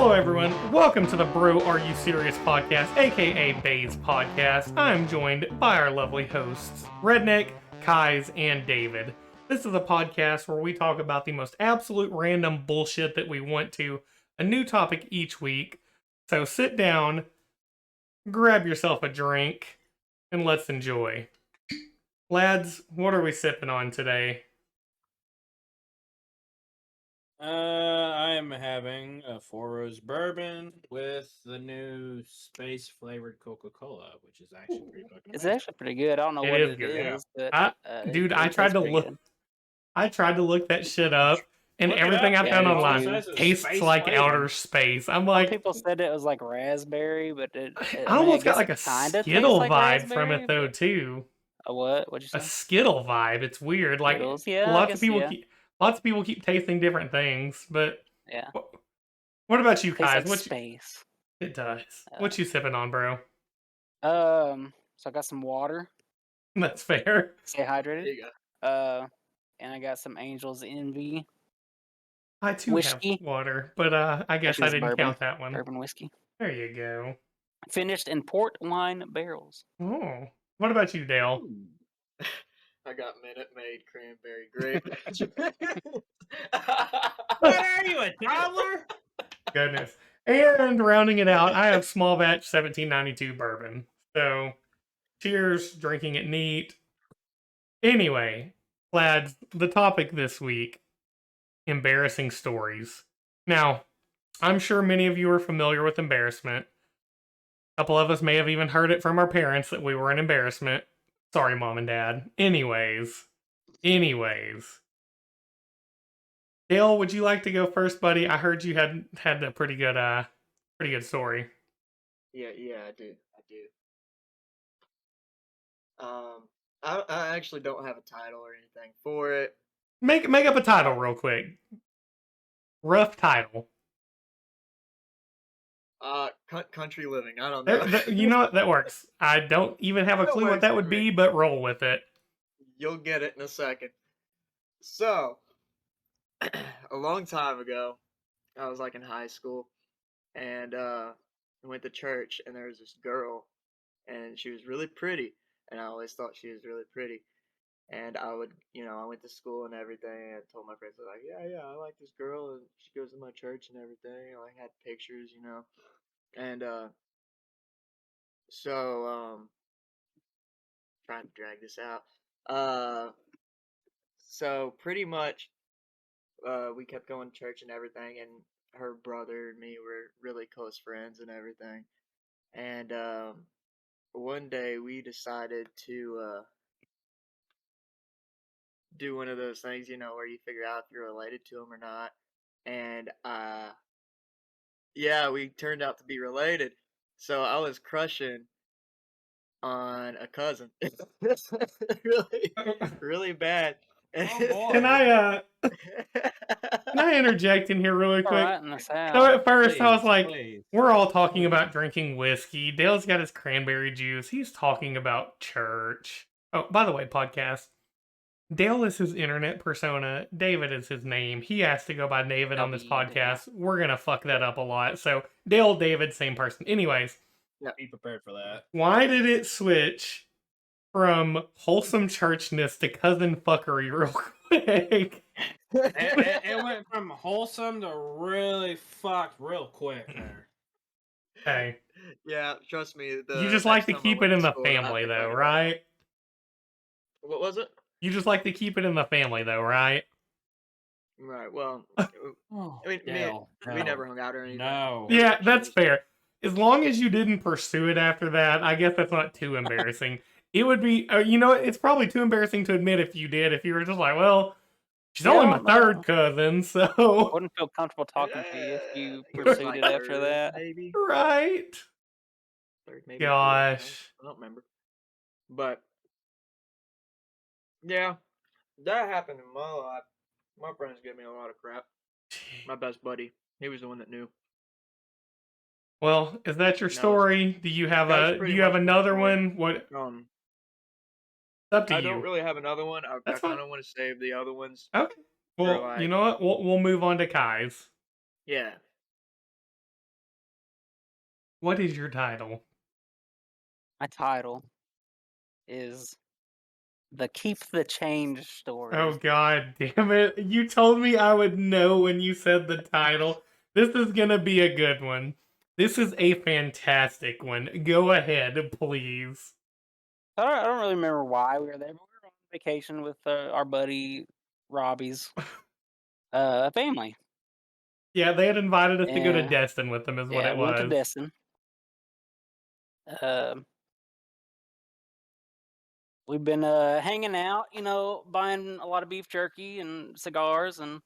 Hello, everyone. Welcome to the Bro Are You Serious podcast, aka Bays podcast. I'm joined by our lovely hosts, Redneck, Kais, and David. This is a podcast where we talk about the most absolute random bullshit that we want to, a new topic each week. So sit down, grab yourself a drink, and let's enjoy. Lads, what are we sipping on today? I am having a Four Rose bourbon with the new space flavored Coca-Cola, which is actually pretty fucking It's amazing. actually pretty good. I don't know It what is it good, yeah. is, but Dude, it I tried tastes to pretty look. good. I tried to look that shit up, and Look it everything up, I yeah, found me online too. It says it's tastes space like flavored. outer space. I'm Some like, people said it was like raspberry, but I I mean, I almost got guess like it a kind of tastes Skittle like vibe from raspberry. it though But too. a what? What'd you A say? Skittle vibe. It's weird. Like Skittles? Yeah, I lots guess of people yeah. keep tasting different things. But Yeah, what about you tastes guys? like What you, space. it does. Uh, What you sipping on, bro? So I got some water. That's fair. Stay hydrated. There you go. And I got some Angel's Envy I too have whiskey, water, but I guess which I is didn't bourbon, count that one. bourbon whiskey, There you go. finished in port wine barrels. Oh, what about you, Dale? I got Minute Maid cranberry grape. What are you, a toddler? Goodness. And rounding it out, I have small batch 1792 bourbon. So, cheers, drinking it neat. Anyway, lads, the topic this week, embarrassing stories. Now, I'm sure many of you are familiar with embarrassment. A couple of us may have even heard it from our parents that we were an embarrassment. Sorry, mom and dad. Anyways. Dale, would you like to go first, buddy? I heard you had a pretty good story. Yeah, I do. I actually don't have a title or anything for it. Make up a title real quick. Rough title. Country living. I don't know. You know what? That works. I don't even have a That clue what works that for would me. be, but roll with it. You'll get it in a second. So, a long time ago, I was like in high school, and I went to church, and there was this girl, and she was really pretty, and I always thought she was really pretty. And I would, I went to school and everything, and told my friends, like, yeah, I like this girl, and she goes to my church and everything. I had pictures, and so trying to drag this out. So pretty much, we kept going to church and everything, and her brother and me were really close friends and everything. And one day we decided to do one of those things, where you figure out if you're related to them or not. And yeah, we turned out to be related. So I was crushing on a cousin. really, really bad. Can I interject in here really All quick? right in the So south. at first I was like, Please. we're all talking about drinking whiskey. Dale's got his cranberry juice. He's talking about church. Oh, by the way, podcast. Dale is his internet persona. David is his name. He has to go by David on this W, yeah. podcast. We're gonna fuck that up a lot. So Dale, David, same person. Anyways, Be prepared for that. why did it switch from wholesome churchness to cousin fuckery real quick? It went from wholesome to really fucked real quick there. Hey, Yeah, trust me. you just like to keep it in the family, though, right? What was it? You just like to keep it in the family, though, right? Right. Well, Oh, I mean, we never hung out or anything. No. Yeah, that's fair. As long as you didn't pursue it after that, I guess that's not too embarrassing. It would be, it's probably too embarrassing to admit if you did, if you were just like, well, she's Yeah, only I my don't third know. cousin, so. I wouldn't feel comfortable talking to you if you It was pursued like it after third, that. maybe. Right. Third, maybe fourth, Gosh. I don't remember. But yeah, that happened in my life. My friends give me a lot of crap. My best buddy, he was the one that knew. Well, is that your No, story? Do you have that's do pretty you have much my another story. one? What? It's up to I you. don't really have another one. I That's kind fine. of want to save the other ones. Okay. Well, you like- know what? We'll move on to Kai's. Yeah. What is your title? My title is the Keep the Change story. Oh god damn it. You told me I would know when you said the title. This is gonna be a good one. This is a fantastic one. Go ahead, please. I don't really remember why we were there, but we were on vacation with our buddy Robbie's family. Yeah, they had invited us to go to And Destin with them, is what yeah, it we went to was. Destin. Um, we've been hanging out, buying a lot of beef jerky and cigars and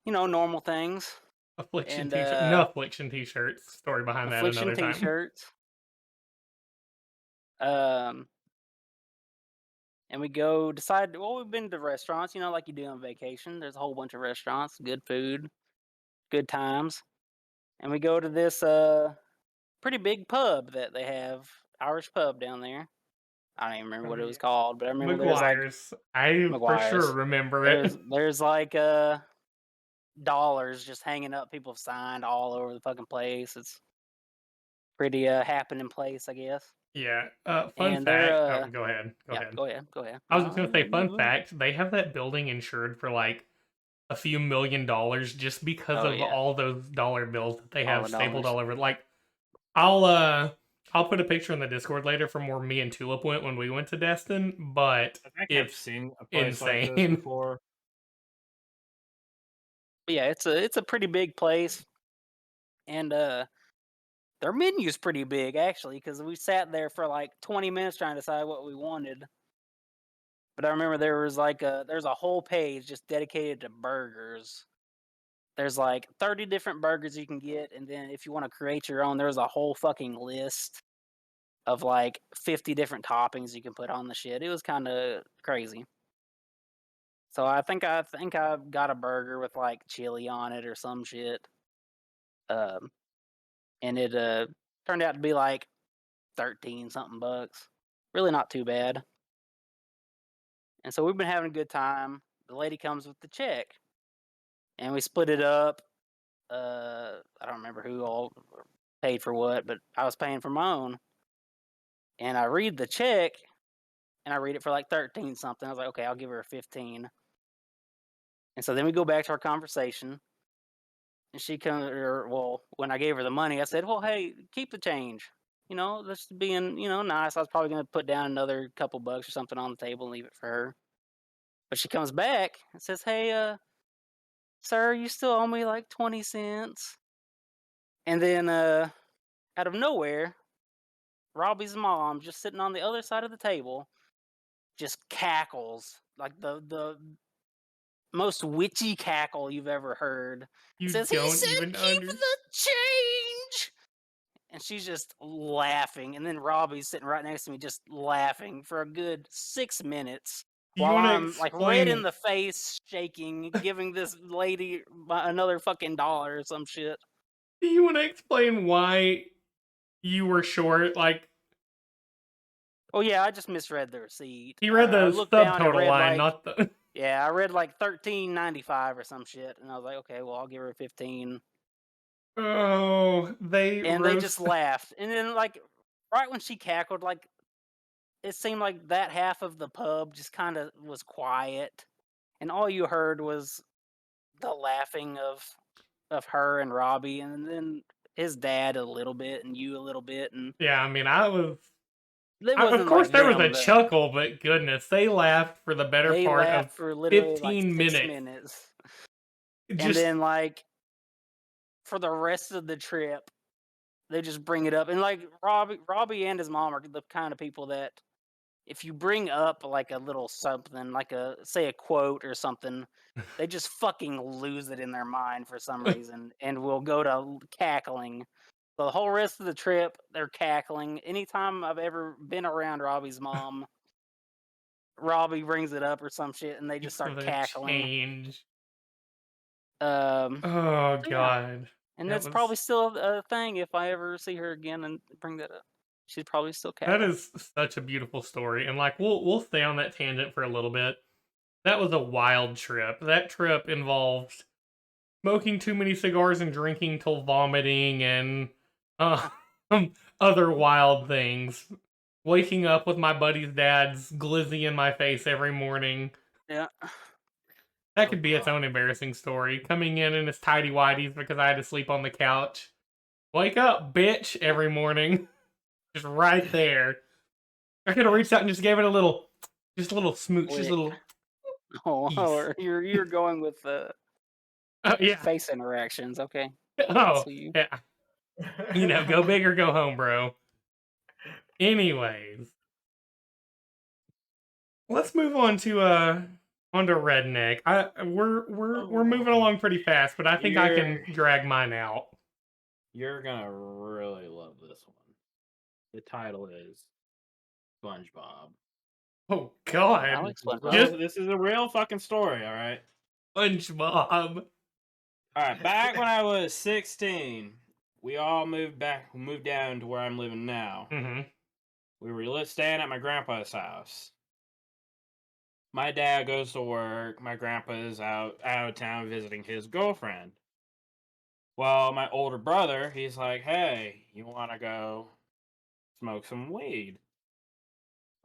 normal things. Affliction And t-shirt. No Affliction t-shirts. Story behind that Affliction another time. t-shirts. Um, and we go decide. Well, we've been to restaurants, like you do on vacation. There's a whole bunch of restaurants, good food, good times. And we go to this pretty big pub that they have, Irish pub down there. I don't even remember Oh, what it was yeah. called, but I remember there's like McGuire's. I for sure McGuire's. remember There's it. there's like dollars just hanging up. People have signed all over the fucking place. It's pretty happening place, I guess. Yeah. Fun And they're fact. Oh, go ahead. Go yeah, ahead. go ahead. I was just gonna say, fun No. fact, they have that building insured for like a few $1,000,000 just because Oh of yeah, all those dollar bills that they all have the stapled dollars. all over. Like, I'll put a picture in the Discord later from where me and Tulip went when we went to Destin, but I think I've it's seen a place like this insane. before. But yeah, it's a pretty big place, and their menu's pretty big actually, because we sat there for like 20 minutes trying to decide what we wanted. But I remember there's a whole page just dedicated to burgers. There's like 30 different burgers you can get, and then if you want to create your own, there's a whole fucking list of like 50 different toppings you can put on the shit. It was kind of crazy. So I think I got a burger with like chili on it or some shit. Um, and it turned out to be like 13 something bucks. Really not too bad. And so we've been having a good time. The lady comes with the check, and we split it up. I don't remember who all paid for what, but I was paying for my own. And I read the check, and I read it for like 13 something. I was like, okay, I'll give her a 15. And so then we go back to our conversation, and she comes, or well, when I gave her the money, I said, well, hey, keep the change. Just being, nice. I was probably going to put down another couple bucks or something on the table and leave it for her. But she comes back and says, hey, sir, you still owe me like 20 cents. And then out of nowhere, Robbie's mom, just sitting on the other side of the table, just cackles like the most witchy cackle you've ever heard. You Says, he don't said, even keep the change. And she's just laughing. And then Robbie's sitting right next to me, just laughing for a good 6 minutes. Do you While want to I'm like red in explain? the face, shaking, giving this lady another fucking dollar or some shit. Do you want to explain why you were short? Like, Oh yeah, I just misread the receipt. he read I the looked down and subtotal read line, like not the. I read like 13.95 or some shit, and I was like, okay, well I'll give her 15. Oh, they And they just roast. laughed. And then like right when she cackled, like it seemed like that half of the pub just kind of was quiet, and all you heard was the laughing of her and Robbie, and then his dad a little bit, and you a little bit, and Yeah, I mean, I was. it Of wasn't course, like there was a them. chuckle, but goodness, they laughed for the better They part laughed of for literally like 15 6 minutes. minutes, and Just then like for the rest of the trip, they just bring it up, and like Robbie and his mom are the kind of people that if you bring up like a little something, like say a quote or something, they just fucking lose it in their mind for some reason, and will go to cackling. The whole rest of the trip, they're cackling. Anytime I've ever been around Robbie's mom, Robbie brings it up or some shit, and they just for start the cackling. change. Um, Oh so yeah, god, and that that's probably was still a thing if I ever see her again and bring that up. She's probably still that cackling. is such a beautiful story, and like we'll stay on that tangent for a little bit. That was a wild trip. That trip involved smoking too many cigars and drinking till vomiting and Uh, other wild things. Waking up with my buddy's dad's glizzy in my face every morning. Yeah. That Oh, could be its God. own embarrassing story. Coming in his tidy whities because I had to sleep on the couch. Wake up, bitch, every morning. Just right there. I could have reached out and just gave it a little smooch, just a Lick. little. Oh, Ease. you're going with Yeah. face interactions. Okay. Oh, See you. yeah. You know, go big or go home, bro. Anyways, let's move on to Redneck. We're moving along pretty fast, but I think I can drag mine out. You're gonna really love this one. The title is SpongeBob. Oh God, I like SpongeBob. Just- This is a real fucking story, all right? SpongeBob. All right, back when I was 16, we all moved down to where I'm living now. Mm-hmm. We were staying at my grandpa's house. My dad goes to work. My grandpa is out of town visiting his girlfriend. Well, my older brother, he's like, "Hey, you want to go smoke some weed?"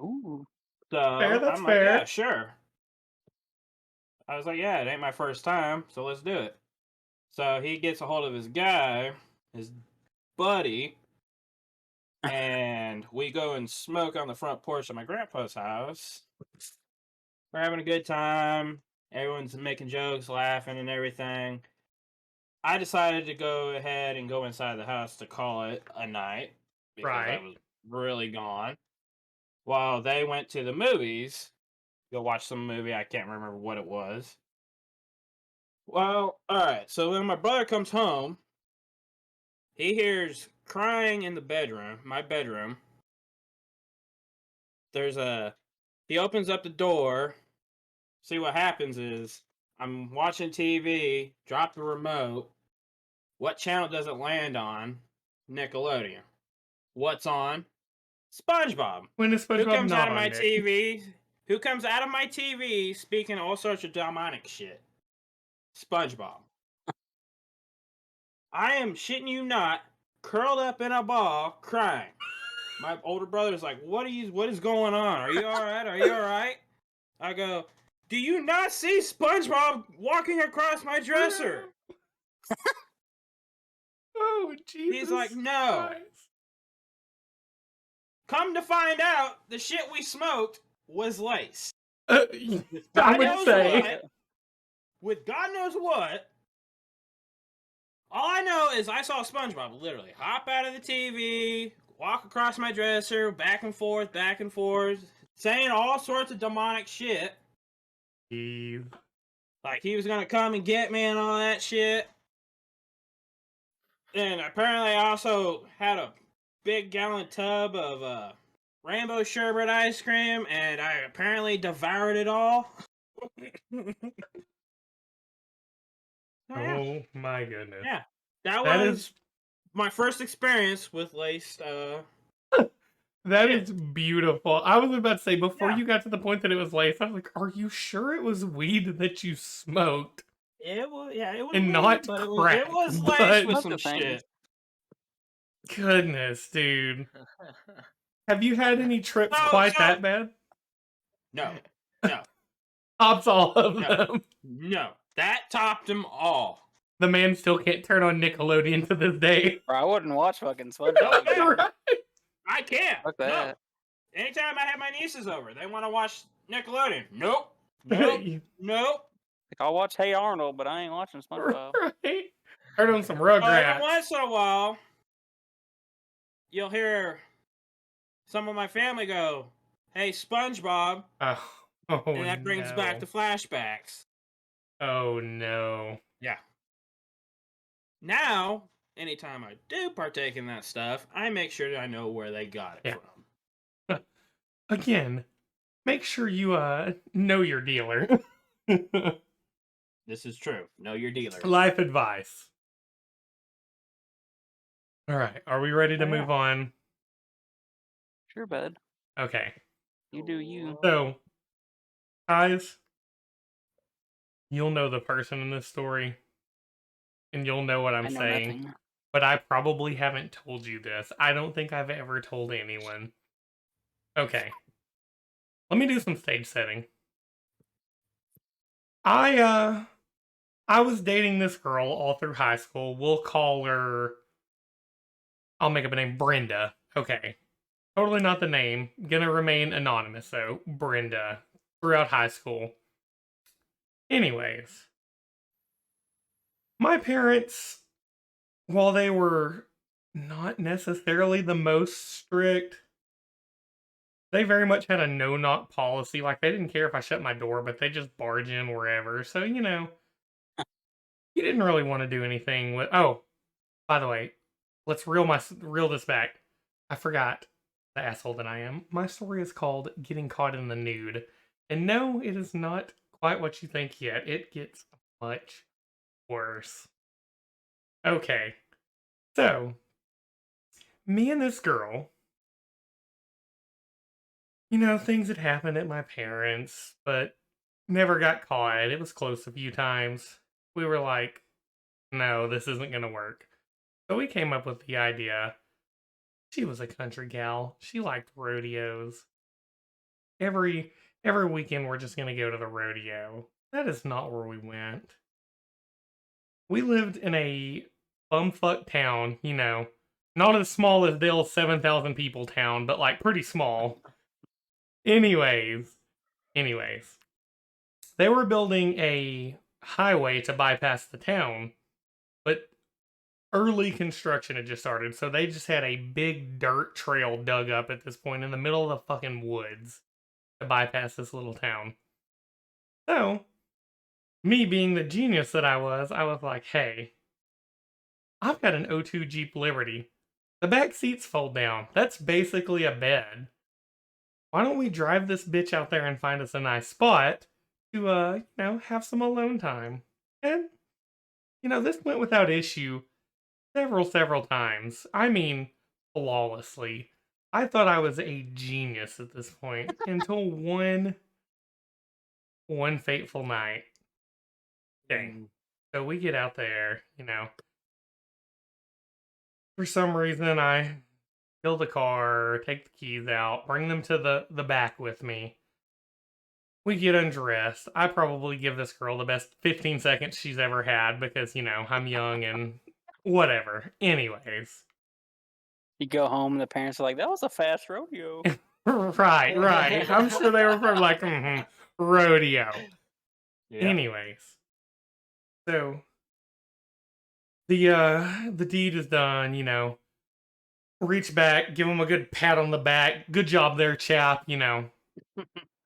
Ooh. So Fair, that's I'm fair. like, "Yeah, sure." I was like, "Yeah, it ain't my first time, so let's do it." So he gets a hold of his guy, his buddy, and we go and smoke on the front porch of my grandpa's house. We're having a good time. Everyone's making jokes, laughing, and everything. I decided to go ahead and go inside the house to call it a night because I Right. was really gone. While they went to the movies, go watch some movie. I can't remember what it was. Well, all right. So when my brother comes home, he hears crying in the bedroom, my bedroom. He opens up the door. See, what happens is I'm watching TV, drop the remote. What channel does it land on? Nickelodeon. What's on? SpongeBob. When is Who SpongeBob comes not out of on my Nick? TV? Who comes out of my TV speaking all sorts of demonic shit? SpongeBob. I am shitting you not, curled up in a ball, crying. My older brother's like, what is going on? Are you alright? Are you alright? I go, do you not see SpongeBob walking across my dresser? Oh Jesus! He's like, no. Christ. Come to find out, the shit we smoked was lace. I God would knows say. what, with God knows what. All I know is I saw SpongeBob literally hop out of the TV, walk across my dresser, back and forth, saying all sorts of demonic shit. Jeez. Like he was gonna come and get me and all that shit. And apparently I also had a big gallon tub of rainbow sherbet ice cream, and I apparently devoured it all. Oh my goodness. Yeah. That That was is my first experience with laced that shit. is beautiful. I was about to say before Yeah. you got to the point that it was lace, I was like, "Are you sure it was weed that you smoked It was and weed, not but crack?" it was But laced with Other some things. shit. goodness, dude, have you had any trips No, quite so- that bad? No. Tops all of No. them. No. That topped them all. The man still can't turn on Nickelodeon to this day. Bro, I wouldn't watch fucking SpongeBob. Okay. Right. I can't. Fuck No. that. Anytime I have my nieces over, they want to watch Nickelodeon. Nope. Nope. Nope. Like, I'll watch Hey Arnold, but I ain't watching SpongeBob. Right. Heard on some Every Rugrats. once in a while, you'll hear some of my family go, "Hey, SpongeBob," Oh, and that brings back no. the flashbacks. Oh no. Yeah. Now, anytime I do partake in that stuff, I make sure that I know where they got it Yeah. from. Again, make sure you know your dealer. This is true. Know your dealer. Life advice. All right, are we ready to Oh, yeah. move on? Sure, bud. Okay. You do you. So, guys, you'll know the person in this story, and you'll know what I'm I know saying. nothing. but I probably haven't told you this. I don't think I've ever told anyone. Okay. Let me do some stage setting. I was dating this girl all through high school. We'll call her, I'll make up a name, Brenda. Okay. Totally not the name. Gonna remain anonymous though. Brenda. Throughout high school. Anyways. My parents, while they were not necessarily the most strict, they very much had a no-knock policy. Like, they didn't care if I shut my door, but they just barge in wherever. So, you didn't really want to do anything with... Oh, by the way, let's reel this back. I forgot, the asshole that I am. My story is called Getting Caught in the Nude. And no, it is not quite what you think yet. It gets much worse. Okay. So, me and this girl, things had happened at my parents, but never got caught. It was close a few times. We were like, no, this isn't going to work. So we came up with the idea. She was a country gal. She liked rodeos. Every weekend we're just going to go to the rodeo. That is not where we went. We lived in a bumfuck town, not as small as Dale's 7,000 people town, but like pretty small. Anyways, they were building a highway to bypass the town, but early construction had just started, so they just had a big dirt trail dug up at this point in the middle of the fucking woods to bypass this little town. So, me being the genius that I was like, hey, I've got an O2 Jeep Liberty. The back seats fold down. That's basically a bed. Why don't we drive this bitch out there and find us a nice spot to, have some alone time? And, this went without issue several times. I mean, flawlessly. I thought I was a genius at this point until one fateful night. Dang. So we get out there, For some reason, I fill the car, take the keys out, bring them to the back with me. We get undressed. I probably give this girl the best 15 seconds she's ever had because, I'm young and whatever. Anyways. You go home and the parents are like, that was a fast rodeo. Right. I'm sure they were probably like, rodeo. Yeah. Anyways. So, the deed is done, reach back, give him a good pat on the back. Good job there, chap,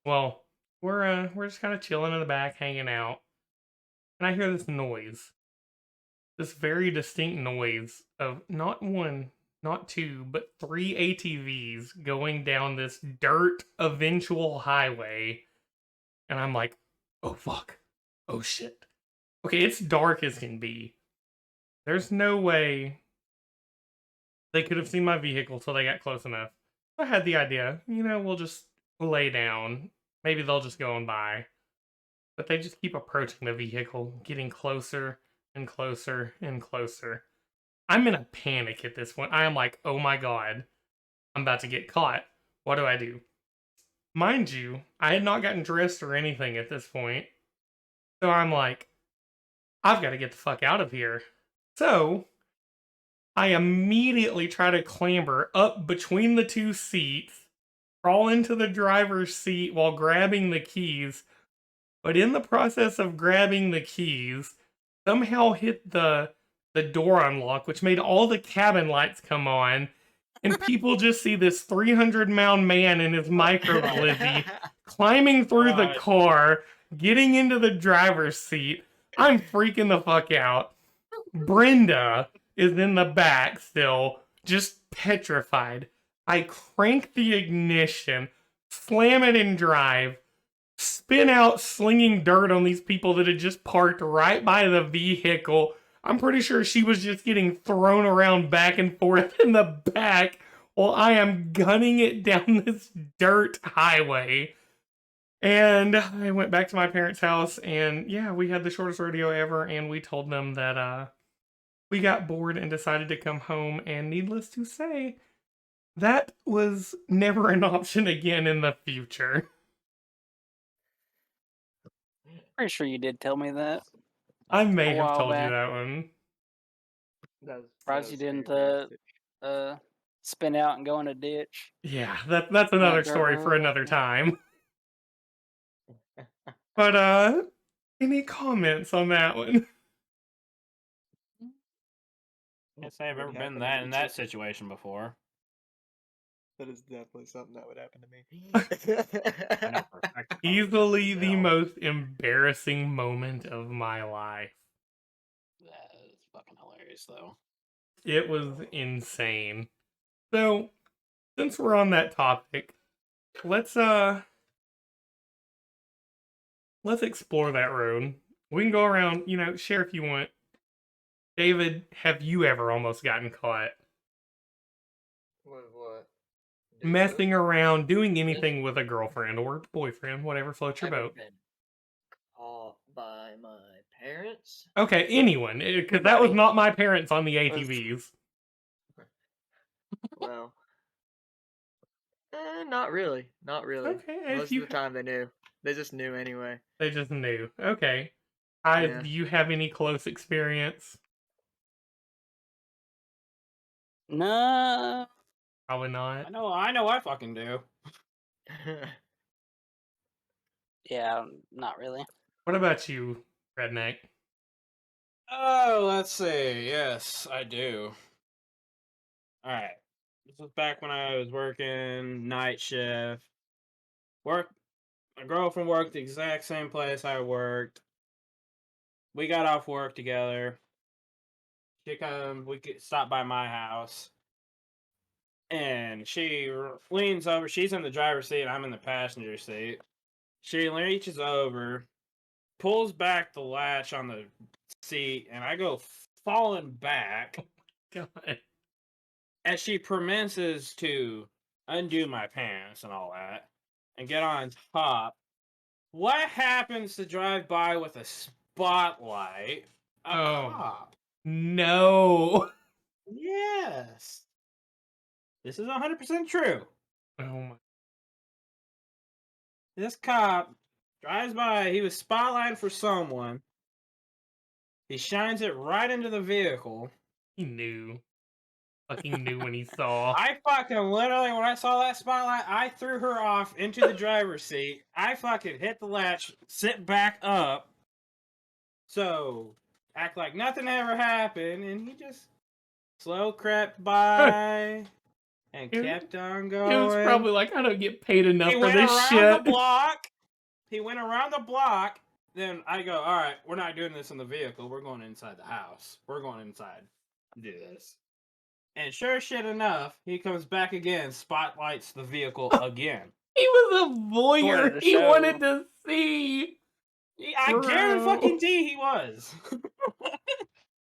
Well, we're just kind of chilling in the back, hanging out. And I hear this noise. This very distinct noise of not one, not two, but 3 ATVs going down this dirt eventual highway. And I'm like, oh fuck. Oh shit. Okay, it's dark as can be. There's no way they could have seen my vehicle till they got close enough. I had the idea, we'll just lay down. Maybe they'll just go on by. But they just keep approaching the vehicle, getting closer and closer and closer. I'm in a panic at this point. I am like, oh my god, I'm about to get caught. What do I do? Mind you, I had not gotten dressed or anything at this point. So I'm like, I've got to get the fuck out of here. So, I immediately try to clamber up between the two seats, crawl into the driver's seat while grabbing the keys, but in the process of grabbing the keys, somehow hit the door unlock, which made all the cabin lights come on, and people just see this 300-pound man in his micro glizzy climbing through the car, getting into the driver's seat. I'm freaking the fuck out. Brenda is in the back still, just petrified. I crank the ignition, slam it in drive, spin out slinging dirt on these people that had just parked right by the vehicle. I'm pretty sure she was just getting thrown around back and forth in the back while I am gunning it down this dirt highway. And I went back to my parents' house, and yeah, we had the shortest rodeo ever, and we told them that we got bored and decided to come home, and needless to say, that was never an option again in the future. Pretty sure you did tell me that. I may A have while told you back. that one. Surprised you didn't spin out and go in a ditch. Yeah, that's another dirt story for road. another time. But any comments on that one? Can't say I've ever Would been happen to in me that too. situation before. That is definitely something that would happen to me. I know for a fact. it probably Easily happened the to Mel. most embarrassing moment of my life. That is fucking hilarious, though. It was insane. So, since we're on that topic, let's explore that road. We can go around, share if you want. David, have you ever almost gotten caught What? messing around, doing anything with a girlfriend or boyfriend, whatever floats your Ever boat? been caught by my parents? Okay, anyone, because that was Anybody. not my parents on the ATVs. Well, not really. Not really. Okay, if Most you of the time they knew. They just knew anyway. they just knew. Okay, Guys, Yeah. do you have any close experience? No. Probably not. I know I fucking do. Yeah, not really. What about you, Redneck? Oh, let's see. Yes, I do. Alright. This was back when I was working night shift. My girlfriend worked the exact same place I worked. We got off work together. We could stop by my house. And she leans over. She's in the driver's seat. I'm in the passenger seat. She reaches over, pulls back the latch on the seat, and I go falling back God. as she commences to undo my pants and all that and get on top. What happens to drive by with a spotlight? A cop. No. Yes. This is 100% true. Oh my. This cop drives by. He was spotlighting for someone. He shines it right into the vehicle. He knew. Fucking knew when he saw. I fucking literally, when I saw that spotlight, I threw her off into the driver's seat. I fucking hit the latch, sit back up. So, act like nothing ever happened, and he just slow crept by and kept on going. It was probably like, I don't get paid enough He for went this around shit. the block. He went around the block. Then I go, all right, we're not doing this in the vehicle. We're going inside the house. We're going inside to do this. And sure shit enough, he comes back again, spotlights the vehicle again. He was a voyeur. Wanted to He show. wanted to see. I Bro. guarantee fucking he was.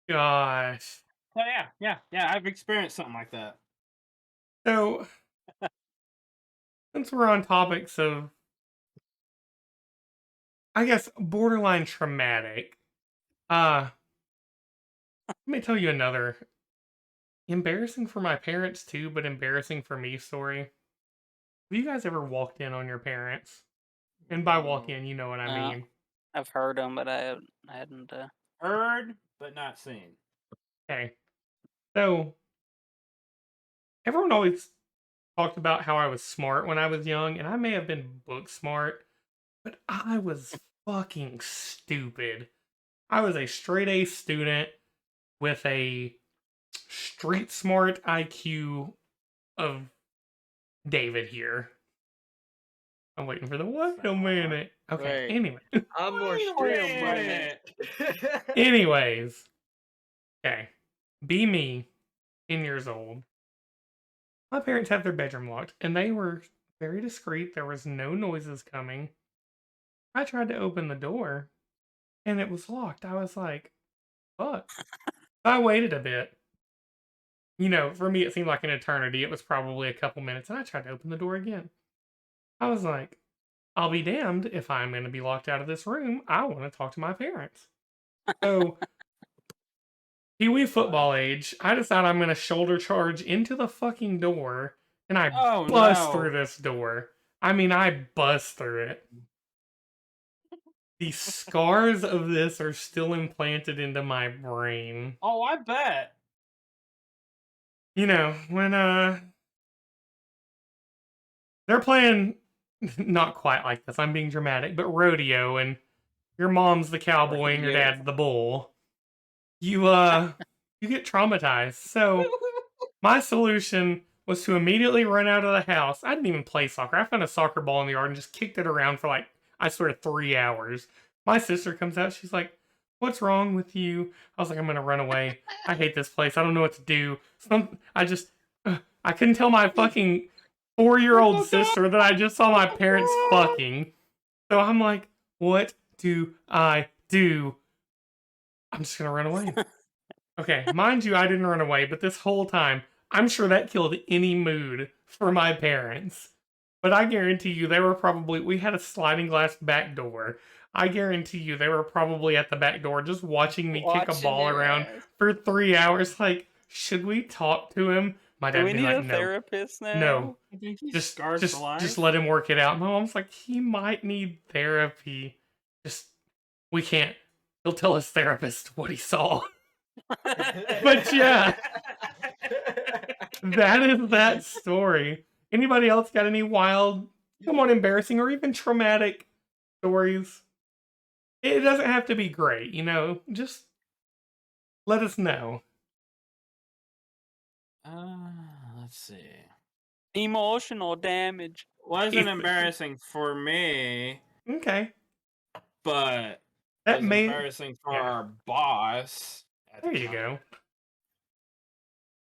Gosh. So yeah, I've experienced something like that. So, since we're on topics of, I guess, borderline traumatic, let me tell you another embarrassing for my parents too, but embarrassing for me story. Have you guys ever walked in on your parents? And by walk in, you know what I No. mean. I've heard them, but I hadn't. Heard, but not seen. Okay. So, everyone always talked about how I was smart when I was young, and I may have been book smart, but I was fucking stupid. I was a straight A student with a street smart IQ of David here. I'm waiting for the wait a minute. Okay, Wait. anyway. I'm more Wait a strict. minute. Anyways. Okay. Be me, 10 years old. My parents have their bedroom locked, and they were very discreet. There was no noises coming. I tried to open the door, and it was locked. I was like, fuck. I waited a bit. For me, it seemed like an eternity. It was probably a couple minutes, and I tried to open the door again. I was like, I'll be damned if I'm going to be locked out of this room. I want to talk to my parents. So, Pee-wee football age, I decide I'm going to shoulder charge into the fucking door, and I Oh bust no! through this door. I mean, I bust through it. The scars of this are still implanted into my brain. Oh, I bet. You know, when they're playing not quite like this, I'm being dramatic, but rodeo, and your mom's the cowboy and your Rodeo. dad's the bull. You you get traumatized. So my solution was to immediately run out of the house. I didn't even play soccer. I found a soccer ball in the yard and just kicked it around for like, I swear, 3 hours. My sister comes out. She's like, "What's wrong with you?" I was like, "I'm going to run away. I hate this place. I don't know what to do." I couldn't tell my fucking 4-year-old sister that I just saw my parents fucking. So I'm like, what do I do? I'm just going to run away. Okay, mind you, I didn't run away, but this whole time, I'm sure that killed any mood for my parents. But I guarantee you, we had a sliding glass back door. I guarantee you, they were probably at the back door just watching me kick a Watching ball your around ass. for 3 hours. Like, should we talk to him? My Do dad we would be need like, a no, therapist now? no, I think he's just scars just for life. just let him work it out. My mom's like, he might need therapy. We can't. He'll tell his therapist what he saw. But yeah, that is that story. Anybody else got any wild, somewhat embarrassing, or even traumatic stories? It doesn't have to be great, you know. Just let us know. Let's see. Emotional damage. Wasn't embarrassing for me, Okay, but that was may. embarrassing for yeah. our boss. at the There you time. go.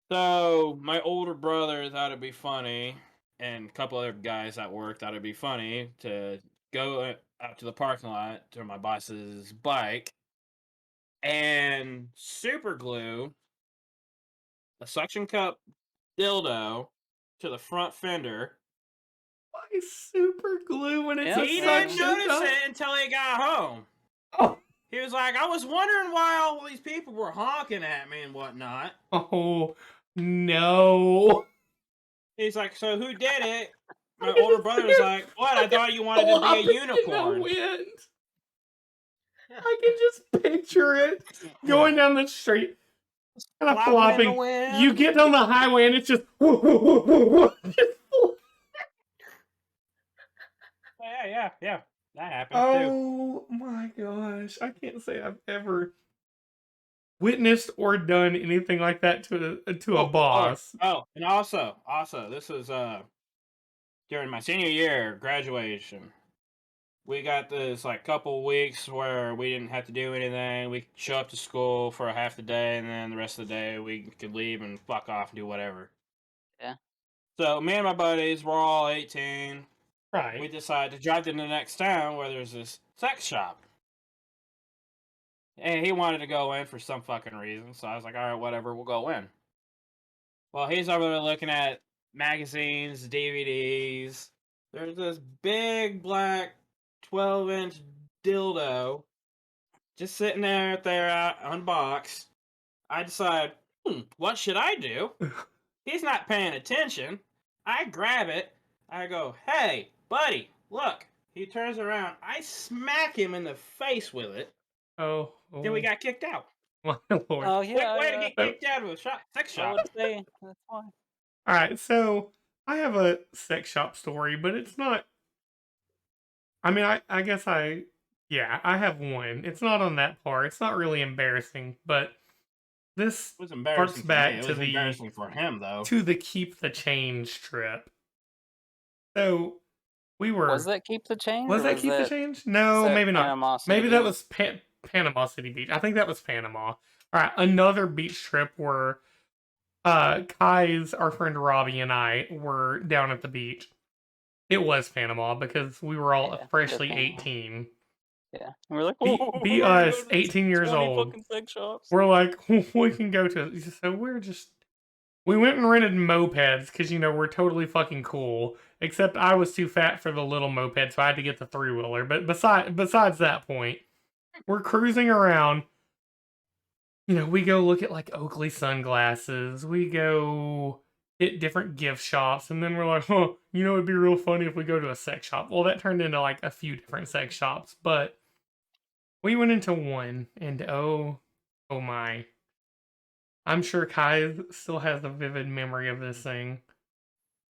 So my older brother thought it'd be funny, and a couple other guys at work thought it'd be funny to go out to the parking lot to my boss's bike and super glue a suction cup dildo to the front fender. Why super glue when it's Yeah, a He yeah. didn't suction notice cup? it until he got home. Oh, He was like, I was wondering why all these people were honking at me and whatnot. oh no. He's like, so who did it? My I can older just brother see was it like, what? I thought you wanted to be a flopping in the unicorn. wind. I can just picture it going down the street, kind of Flopping in the flopping. wind. You get on the highway and it's just whoa, whoa, whoa, whoa, whoa. Yeah. That happened too. Oh my gosh. I can't say I've ever witnessed or done anything like that to a boss. Oh, and also, this was during my senior year graduation. We got this like couple weeks where we didn't have to do anything. We could show up to school for a half the day, and then the rest of the day we could leave and fuck off and do whatever. Yeah. So me and my buddies were all 18. We Right. decided to drive to the next town where there's this sex shop. And he wanted to go in for some fucking reason, so I was like, all right, whatever, we'll go in. Well, he's over there looking at magazines, DVDs. There's this big black 12-inch dildo just sitting there unboxed. I decide, what should I do? He's not paying attention. I grab it. I go, hey, buddy, look. He turns around. I smack him in the face with it. Oh, Then we got kicked out. my lord. Oh yeah. Way to yeah. get kicked out of a sex I shop. would say that's why. All right, so I have a sex shop story, but it's not. I mean, I guess I have one. It's not on that part. It's not really embarrassing, but this It was embarrassing harks for back me. It to was the embarrassing for him, though. to the keep the change trip. So we were. Was that keep the change? Was or that was keep the that change? No, set maybe not. Panama City Maybe that Beach? was Panama City Beach. I think that was Panama. All right, another beach trip where Kai's, our friend Robbie, and I were down at the beach. It was Panama because we were all Yeah, freshly Panama. 18. Yeah, and we're like, Be we're gonna go us, to 18 years 20 old. fucking sex shops. We're like, we can go to. So we went and rented mopeds because, you know, we're totally fucking cool. Except I was too fat for the little moped, so I had to get the 3-wheeler. But besides that point, we're cruising around. we go look at like Oakley sunglasses. We go hit different gift shops, and then we're like, huh, it'd be real funny if we go to a sex shop. Well, that turned into like a few different sex shops, but we went into one, and oh my. I'm sure Kai still has a vivid memory of this thing.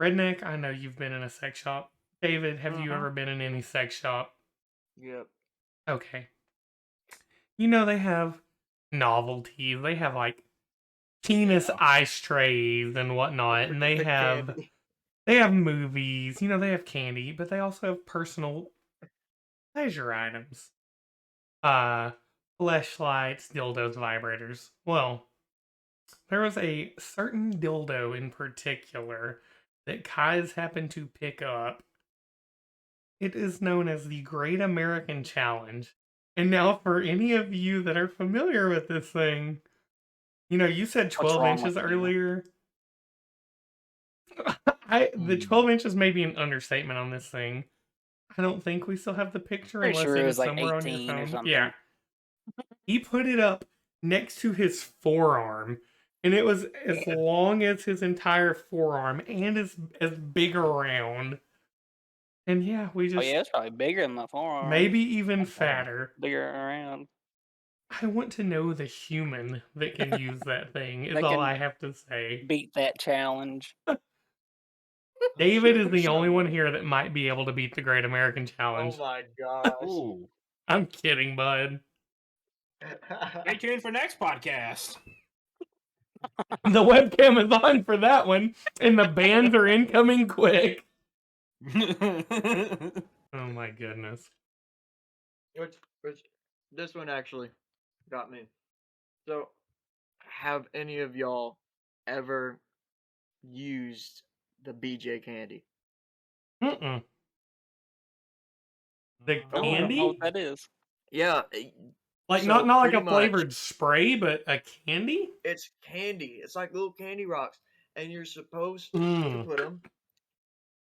Redneck, I know you've been in a sex shop. David, have you ever been in any sex shop? Yep. Okay. They have novelties. They have like penis ice trays and whatnot, and they The have candy. movies. They have candy, but they also have personal pleasure items. Fleshlights, dildos, vibrators. Well, there was a certain dildo in particular that Kai's happened to pick up. It is known as the Great American Challenge. And now, for any of you that are familiar with this thing, you said What's 12 wrong inches with you? earlier. The 12 inches may be an understatement on this thing. I don't think we still have the picture Pretty unless sure it it is was like somewhere on your 18 or phone. something. Yeah. He put it up next to his forearm, and it was as long as his entire forearm and as big around. And yeah, we Oh just yeah, it's probably bigger than my forearm. maybe even fatter. Bigger around. I want to know the human that can use that thing, is That all can I have to say. beat that challenge. David is Sure, the only one someone. here that might be able to beat the Great American Oh Challenge. my gosh. Ooh. I'm kidding, bud. Stay tuned for next podcast. The webcam is on for that one, and the bands are incoming quick. Oh my goodness. Which this one actually got me. So, have any of y'all ever used the BJ candy? Mm-mm. The No, I don't know candy? what that is. Yeah, Like so not like pretty a much flavored spray, but a candy? it's candy. It's like little candy rocks, and you're supposed to Mm. put them.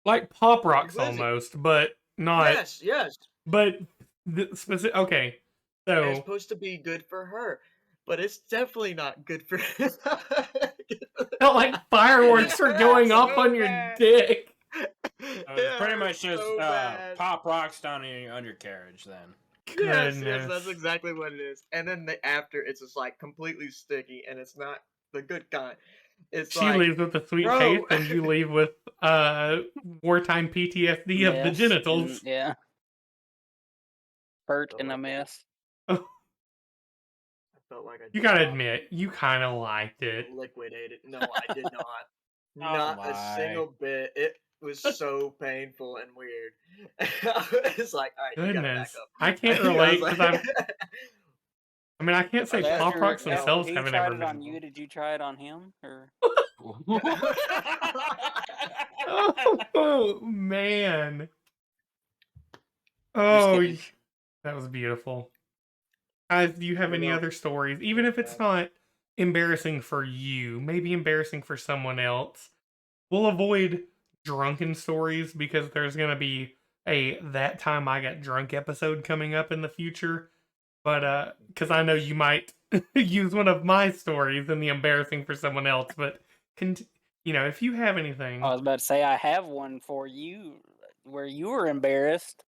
Like Pop You're Rocks busy. almost, but not. Yes. But the specific. Okay, And it's so supposed to be good for her, but it's definitely not good for. felt like fireworks are going So off on your bad. dick. It's pretty much just so bad. pop rocks down in your undercarriage then. Yes, Goodness. that's exactly what it is. And then after, it's just like completely sticky, and it's not the good kind. It's She like, leaves with a sweet bro. taste, and you leave with wartime PTSD of the Mess genitals. and- yeah. Hurt and a mess. I felt like I You did gotta not admit, you kind of liked it. liquidate it. No, I did not. Oh Not a my. single bit. It was so painful and weird. It's like, all right, you gotta back Goodness, up. I can't I was relate like- because I mean, I can't say That's Pop your- Rocks Now, themselves he haven't tried ever it been. on you. Did you try it on him? Or Oh man! Oh, kidding. that was beautiful. Guys, do you have What any about- other stories? Even if it's not embarrassing for you, maybe embarrassing for someone else. We'll avoid drunken stories because there's gonna be a That Time I Got Drunk episode coming up in the future. But because I know you might use one of my stories in the embarrassing for someone else. But if you have anything, I was about to say I have one for you where you were embarrassed.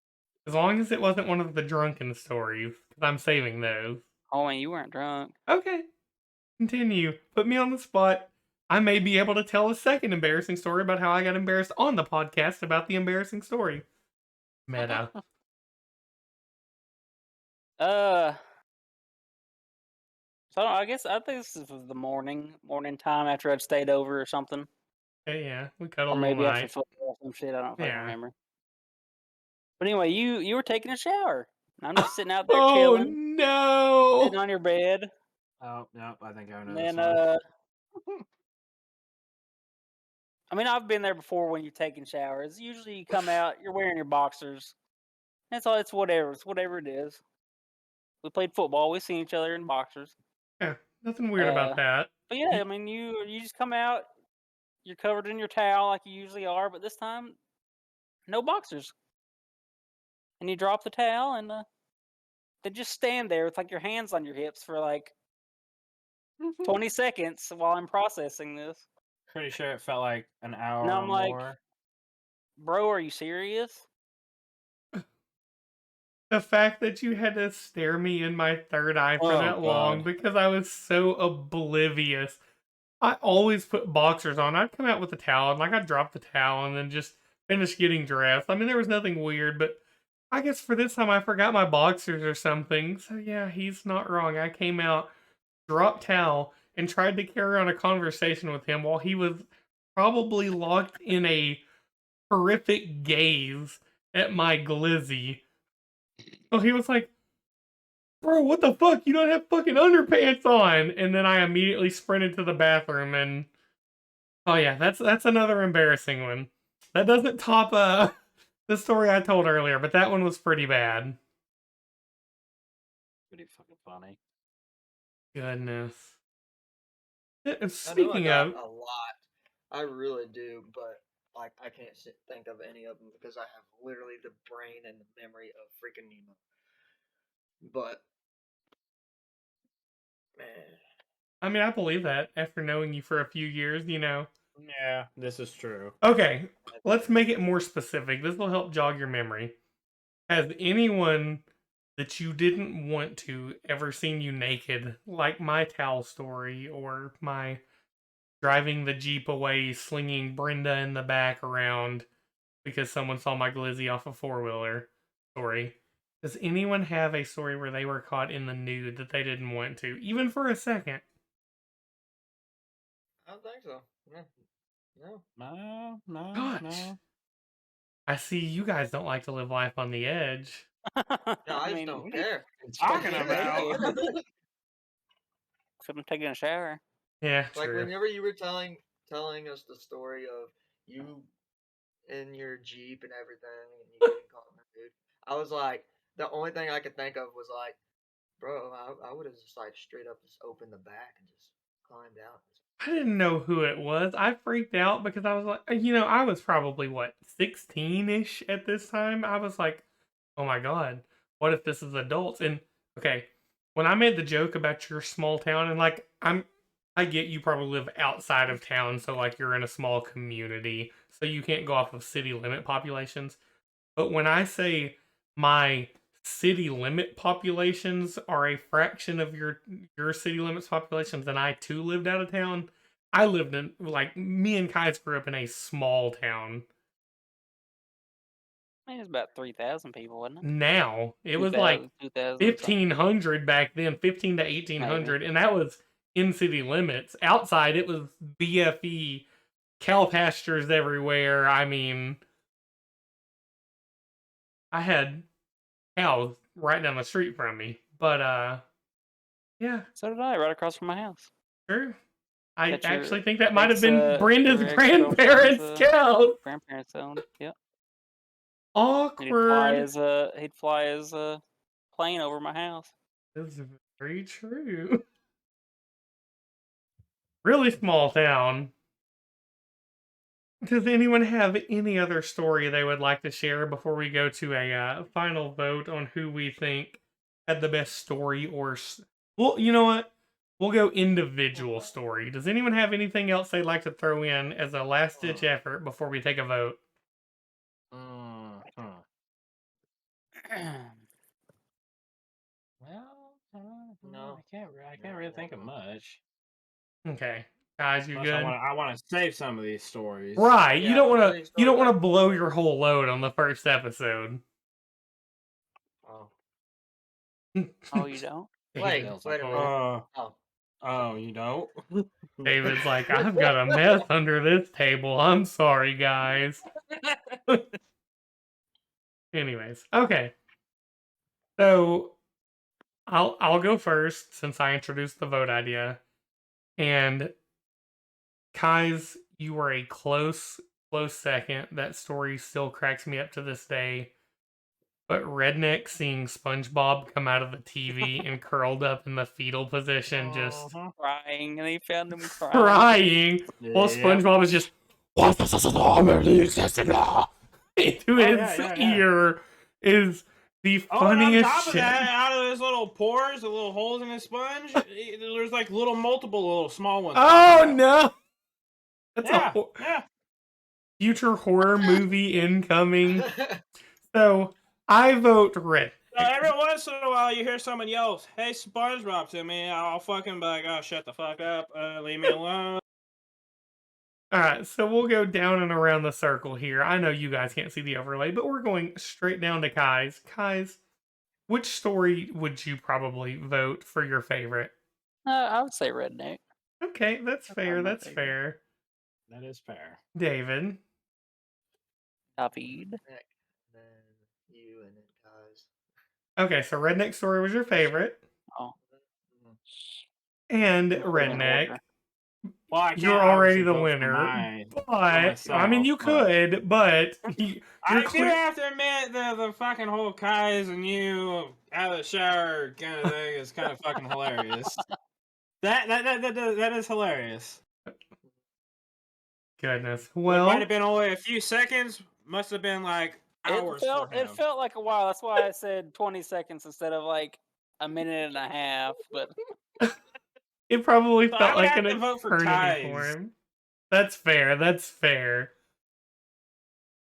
as long as it wasn't one of the drunken stories, because I'm saving those. Oh, and you weren't drunk. Okay, continue. Put me on the spot. I may be able to tell a second embarrassing story about how I got embarrassed on the podcast about the embarrassing story. Meta. So I guess I think this was the morning time after I'd stayed over or something, Hey, yeah, we or cuddled all maybe after night. football or some shit. I don't fucking Yeah. remember. But anyway, you were taking a shower. And I'm just sitting out there Oh chilling, sitting no! on your bed, Oh, no, I think I know and this then one. I mean I've been there before when you're taking showers. Usually you come out, you're wearing your boxers. That's all. It's whatever it is. We played football. We seen each other in boxers. Yeah, nothing weird about that. But yeah, I mean you just come out. You're covered in your towel like you usually are, but this time, no boxers. And you drop the towel and they just stand there with like your hands on your hips for like 20 seconds while I'm processing this. Pretty sure it felt like an hour Now or I'm like, more. bro, are you serious? The fact that you had to stare me in my third eye for Oh, that long God. because I was so oblivious. I always put boxers on. I'd come out with a towel and I'd drop the towel and then just finish getting dressed. I mean, there was nothing weird, but I guess for this time I forgot my boxers or something. So yeah, he's not wrong. I came out, dropped towel, and tried to carry on a conversation with him while he was probably locked in a horrific gaze at my glizzy. So he was like, bro, what the fuck? You don't have fucking underpants on. And then I immediately sprinted to the bathroom and oh yeah, that's another embarrassing one. That doesn't top the story I told earlier, but that one was pretty bad. Pretty fucking funny. Goodness. I know I Speaking got of, a lot. I really do, but like I can't think of any of them because I have literally the brain and the memory of freaking Nemo. But man, I mean, I believe that after knowing you for a few years, you know. Yeah, this is true. Okay, let's make it more specific. This will help jog your memory. Has anyone that you didn't want to ever seen you naked, like my towel story or my driving the Jeep away, slinging Brenda in the back around because someone saw my glizzy off a four-wheeler story? Does anyone have a story where they were caught in the nude that they didn't want to, even for a second? I don't think so. No. No. Gosh. I see you guys don't like to live life on the edge. No, I just don't care. Talking Yeah, about. I'm taking a shower. Yeah, Like true. whenever you were telling us the story of you in your Jeep and everything, and you getting caught in the dude, I was like, the only thing I could think of was like, bro, I would have just like straight up just opened the back and just climbed out. I didn't know who it was. I freaked out because I was like, I was probably, 16-ish at this time? I was like, oh my god, what if this is adults? And, okay, when I made the joke about your small town, and, I get you probably live outside of town, so, you're in a small community, so you can't go off of city limit populations. But when I say my city limit populations are a fraction of your city limits populations, and I too lived out of town. I lived in me and Kais grew up in a small town. I think it was about 3,000 people, wasn't it? Now it was 2,000 1500 back then, 15 to 1800, and that was in city limits. Outside, it was BFE, cow pastures everywhere. I mean, I had cows right down the street from me. But yeah, So did I, right across from my house. sure. I Got your actually think that might have been ex- Brenda's your grandparents' ex-girlfriend's, cows. Grandparents owned. Yep. Awkward. He'd fly his plane over my house. This is very true. Really small town. Does anyone have any other story they would like to share before we go to a final vote on who we think had the best story? Well, you know what? We'll go individual story. Does anyone have anything else they'd like to throw in as a last-ditch effort before we take a vote? Well, no, I can't really think of much. Okay, guys, you good? I want to save some of these stories. Right, Yeah, you don't want some of these to stories blow your whole load on the first episode. Oh, Oh, you don't? Wait, David's wait a like, minute. "Oh." Oh, you don't? David's like, I've got a mess under this table. I'm sorry, guys. Anyways, okay. So I'll go first since I introduced the vote idea. And Kais, you were a close second. That story still cracks me up to this day. But Redneck seeing SpongeBob come out of the TV and curled up in the fetal position, just Crying, and he found him crying. crying, while Yeah. SpongeBob is just into his yeah. ear is The Oh, and on funniest top of shit. that, out of those little pores, the little holes in the sponge, there's like multiple little small ones. Oh popping out. no! That's a Yeah, yeah. future horror movie incoming. So I vote red. So every once in a while, you hear someone yell, "Hey, SpongeBob!" to me. I'll fucking be like, "Oh, shut the fuck up! Leave me alone." All right, so we'll go down and around the circle here. I know you guys can't see the overlay, but we're going straight down to Kai's. Kai's, which story would you probably vote for your favorite? I would say redneck. Okay, that's fair. probably my That's favorite. fair. That is fair. David. David. Nick, then you, and then guys. Okay, so Redneck Story was your favorite. Oh, And in Redneck. order. Well, I can't You're already obviously the vote for winner. mine. But, I mean, myself, you but- could, but I you're do clear. have to admit the fucking whole Kai's and you out of the shower kind of thing is kind of fucking hilarious. That is hilarious. Goodness. It Well, might have been only a few seconds. Must have been like hours for him. It felt like a while. That's why I said 20 seconds instead of like a minute and a half. But it probably So I felt would like have an to vote for eternity for Kai's. him. That's fair. That's fair.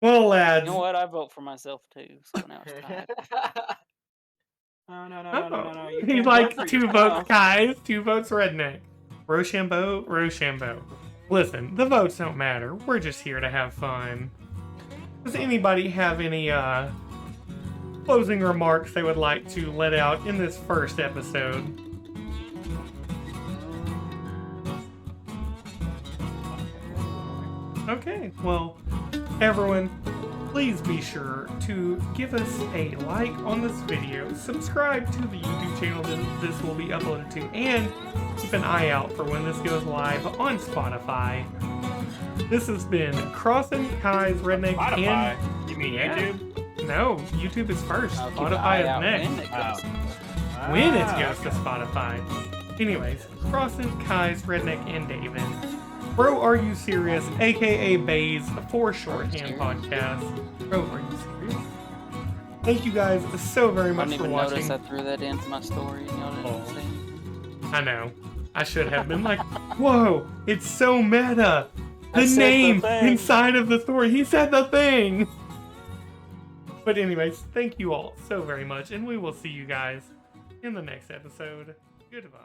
Well, lads. you know what? I vote for myself too. So now it's tied. No. You He'd can't like vote for 2 yourself. votes Kai's, 2 votes Redneck. Rochambeau. Listen, the votes don't matter. We're just here to have fun. Does anybody have any closing remarks they would like to let out in this first episode? Okay, well, everyone, please be sure to give us a like on this video, subscribe to the YouTube channel that this will be uploaded to, and keep an eye out for when this goes live on Spotify. This has been Crossin' Kai's Redneck Spotify. You mean Yeah. YouTube? No, YouTube is first. I'll keep an Spotify eye is out next. when it goes. When it Ah, goes to okay. Spotify. Anyways, Crossin', Kai's, Redneck, and David. Bro, Are You Serious? AKA Bays for Shorthand Podcast. Bro, Are You Serious? Thank you guys so very I much didn't for even watching. notice I threw that into my story and y'all didn't see. I know. I should have been like, whoa, it's so meta. I The said the name thing. inside of the story. He said the thing. But anyways, thank you all so very much, and we will see you guys in the next episode. Goodbye.